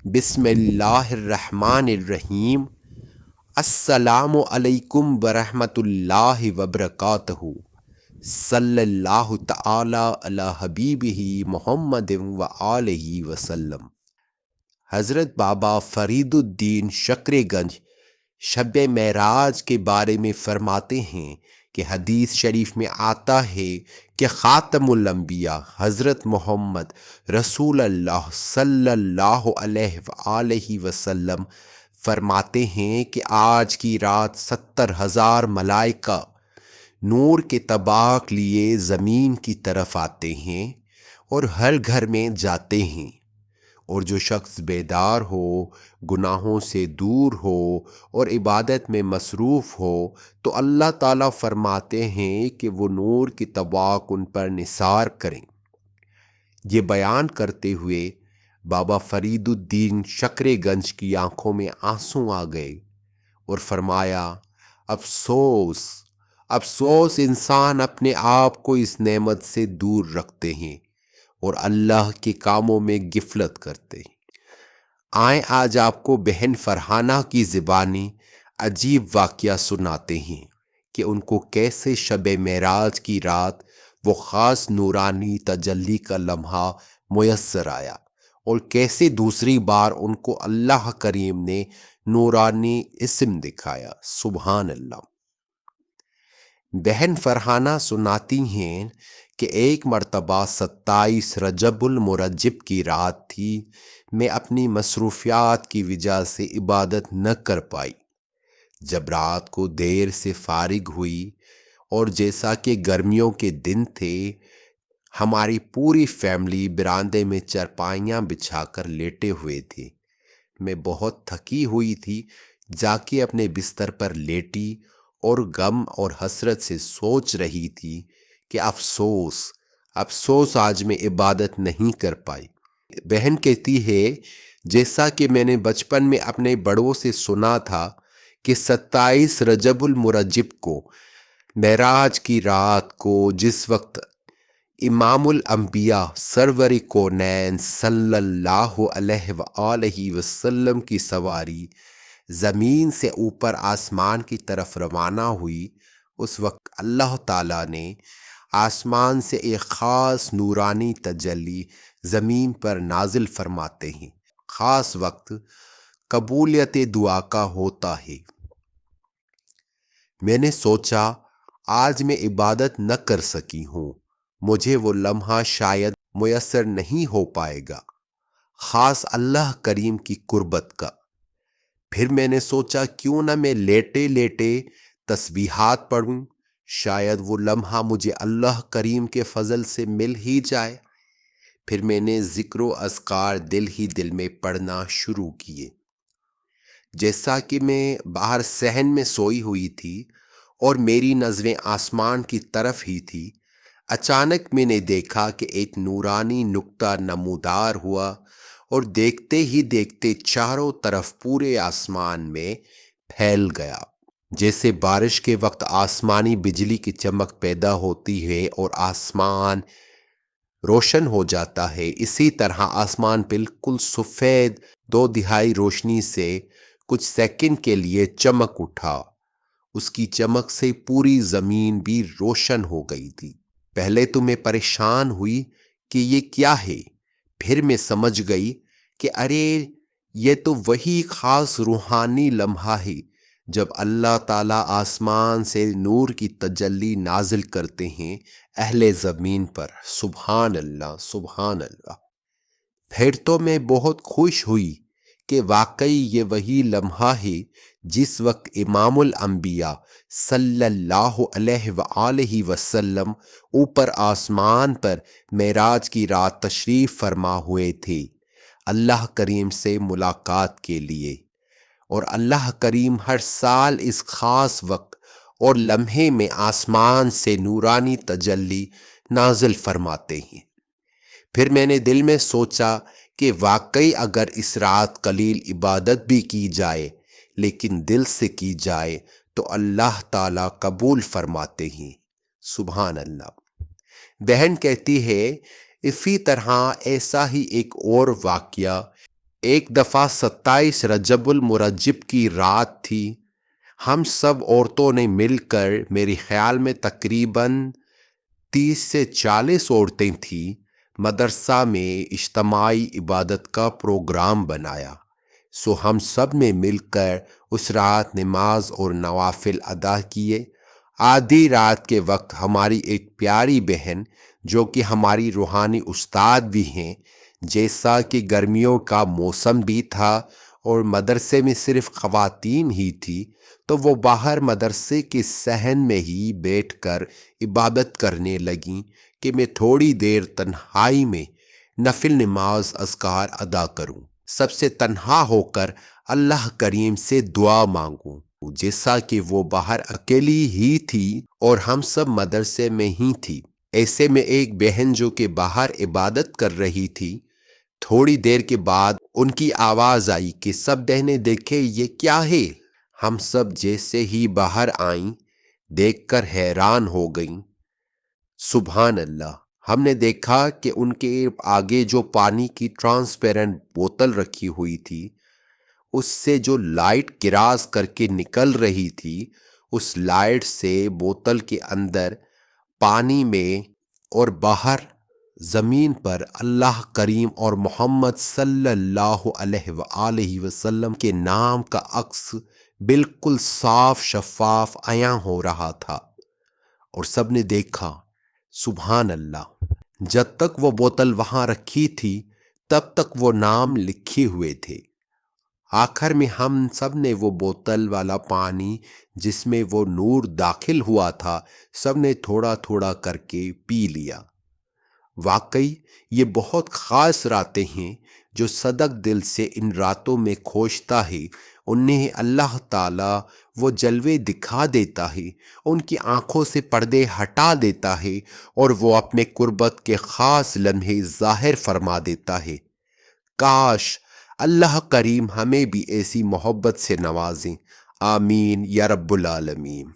بسم اللہ الرحمن الرحیم۔ السلام علیکم ورحمۃ اللہ وبرکاتہ۔ صلی اللہ تعالی علی حبیبہ محمد و آلہ وسلم۔ حضرت بابا فرید الدین شکر گنج شب معراج کے بارے میں فرماتے ہیں کہ حدیث شریف میں آتا ہے کہ خاتم الانبیاء حضرت محمد رسول اللہ صلی اللہ علیہ وآلہ وسلم فرماتے ہیں کہ آج کی رات 70,000 ملائکہ نور کے طباق لیے زمین کی طرف آتے ہیں اور ہر گھر میں جاتے ہیں، اور جو شخص بیدار ہو، گناہوں سے دور ہو اور عبادت میں مصروف ہو تو اللہ تعالیٰ فرماتے ہیں کہ وہ نور کی طباق ان پر نثار کریں۔ یہ بیان کرتے ہوئے بابا فرید الدین شکر گنج کی آنکھوں میں آنسو آ گئے اور فرمایا، افسوس افسوس انسان اپنے آپ کو اس نعمت سے دور رکھتے ہیں اور اللہ کے کاموں میں غفلت کرتے ہیں۔ آئیں آج آپ کو بہن فرحانہ کی زبانی عجیب واقعہ سناتے ہیں کہ ان کو کیسے شب معراج کی رات وہ خاص نورانی تجلی کا لمحہ میسر آیا، اور کیسے دوسری بار ان کو اللہ کریم نے نورانی اسم دکھایا۔ سبحان اللہ۔ بہن فرحانہ سناتی ہیں کہ ایک مرتبہ 27 رجب المرجب کی رات تھی، میں اپنی مصروفیات کی وجہ سے عبادت نہ کر پائی۔ جب رات کو دیر سے فارغ ہوئی اور جیسا کہ گرمیوں کے دن تھے، ہماری پوری فیملی برآمدے میں چرپائیاں بچھا کر لیٹے ہوئے تھے۔ میں بہت تھکی ہوئی تھی، جا کے اپنے بستر پر لیٹی اور غم اور حسرت سے سوچ رہی تھی کہ افسوس افسوس آج میں عبادت نہیں کر پائی۔ بہن کہتی ہے، جیسا کہ میں نے بچپن میں اپنے بڑوں سے سنا تھا کہ 27 رجب المرجب کو، معراج کی رات کو، جس وقت امام الانبیاء سرور کونین صلی اللہ علیہ وآلہ وسلم کی سواری زمین سے اوپر آسمان کی طرف روانہ ہوئی، اس وقت اللہ تعالیٰ نے آسمان سے ایک خاص نورانی تجلی زمین پر نازل فرماتے ہیں۔ خاص وقت قبولیت دعا کا ہوتا ہے۔ میں نے سوچا آج میں عبادت نہ کر سکی ہوں، مجھے وہ لمحہ شاید میسر نہیں ہو پائے گا، خاص اللہ کریم کی قربت کا۔ پھر میں نے سوچا کیوں نہ میں لیٹے لیٹے تسبیحات پڑھوں، شاید وہ لمحہ مجھے اللہ کریم کے فضل سے مل ہی جائے۔ پھر میں نے ذکر و اذکار دل ہی دل میں پڑھنا شروع کیے۔ جیسا کہ میں باہر صحن میں سوئی ہوئی تھی اور میری نظریں آسمان کی طرف ہی تھی، اچانک میں نے دیکھا کہ ایک نورانی نقطہ نمودار ہوا اور دیکھتے ہی دیکھتے چاروں طرف پورے آسمان میں پھیل گیا۔ جیسے بارش کے وقت آسمانی بجلی کی چمک پیدا ہوتی ہے اور آسمان روشن ہو جاتا ہے، اسی طرح آسمان بالکل سفید 2/3 روشنی سے کچھ سیکنڈ کے لیے چمک اٹھا۔ اس کی چمک سے پوری زمین بھی روشن ہو گئی تھی۔ پہلے تو میں پریشان ہوئی کہ یہ کیا ہے، پھر میں سمجھ گئی کہ ارے یہ تو وہی خاص روحانی لمحہ ہے جب اللہ تعالیٰ آسمان سے نور کی تجلی نازل کرتے ہیں اہل زمین پر۔ سبحان اللہ، سبحان اللہ۔ پھر تو میں بہت خوش ہوئی کہ واقعی یہ وہی لمحہ ہے جس وقت امام الانبیاء صلی اللہ علیہ وآلہ وسلم اوپر آسمان پر معراج کی رات تشریف فرما ہوئے تھے اللہ کریم سے ملاقات کے لیے، اور اللہ کریم ہر سال اس خاص وقت اور لمحے میں آسمان سے نورانی تجلی نازل فرماتے ہیں۔ پھر میں نے دل میں سوچا کہ واقعی اگر اس رات قلیل عبادت بھی کی جائے لیکن دل سے کی جائے تو اللہ تعالیٰ قبول فرماتے ہیں۔ سبحان اللہ۔ بہن کہتی ہے، اسی طرح ایسا ہی ایک اور واقعہ ایک دفعہ 27 رجب المرجب کی رات تھی. ہم سب عورتوں نے مل کر، میرے خیال میں تقریباً 30 سے 40 عورتیں تھیں، مدرسہ میں اجتماعی عبادت کا پروگرام بنایا. سو ہم سب نے مل کر اس رات نماز اور نوافل ادا کیے. آدھی رات کے وقت ہماری ایک پیاری بہن، جو کہ ہماری روحانی استاد بھی ہیں، جیسا کہ گرمیوں کا موسم بھی تھا اور مدرسے میں صرف خواتین ہی تھی، تو وہ باہر مدرسے کے صحن میں ہی بیٹھ کر عبادت کرنے لگیں کہ میں تھوڑی دیر تنہائی میں نفل نماز اذکار ادا کروں، سب سے تنہا ہو کر اللہ کریم سے دعا مانگوں. جیسا کہ وہ باہر اکیلی ہی تھی اور ہم سب مدرسے میں ہی تھی. ایسے میں ایک بہن جو کہ باہر عبادت کر رہی تھی، تھوڑی دیر کے بعد ان کی آواز آئی کہ سب بہنیں دیکھیں یہ کیا ہے. ہم سب جیسے ہی باہر آئیں دیکھ کر حیران ہو گئیں. سبحان اللہ! ہم نے دیکھا کہ ان کے آگے جو پانی کی ٹرانسپیرنٹ بوتل رکھی ہوئی تھی، اس سے جو لائٹ کراس کر کے نکل رہی تھی، اس لائٹ سے بوتل کے اندر پانی میں اور باہر زمین پر اللہ کریم اور محمد صلی اللہ علیہ وآلہ وسلم کے نام کا عکس بالکل صاف شفاف عیاں ہو رہا تھا. اور سب نے دیکھا. سبحان اللہ! جب تک وہ بوتل وہاں رکھی تھی تب تک وہ نام لکھے ہوئے تھے. آخر میں ہم سب نے وہ بوتل والا پانی جس میں وہ نور داخل ہوا تھا، سب نے تھوڑا تھوڑا کر کے پی لیا. واقعی یہ بہت خاص راتیں ہیں. جو صدق دل سے ان راتوں میں کھوجتا ہے، انہیں اللہ تعالیٰ وہ جلوے دکھا دیتا ہے، ان کی آنکھوں سے پردے ہٹا دیتا ہے اور وہ اپنے قربت کے خاص لمحے ظاہر فرما دیتا ہے. کاش اللہ کریم ہمیں بھی ایسی محبت سے نوازیں. آمین یا رب العالمین.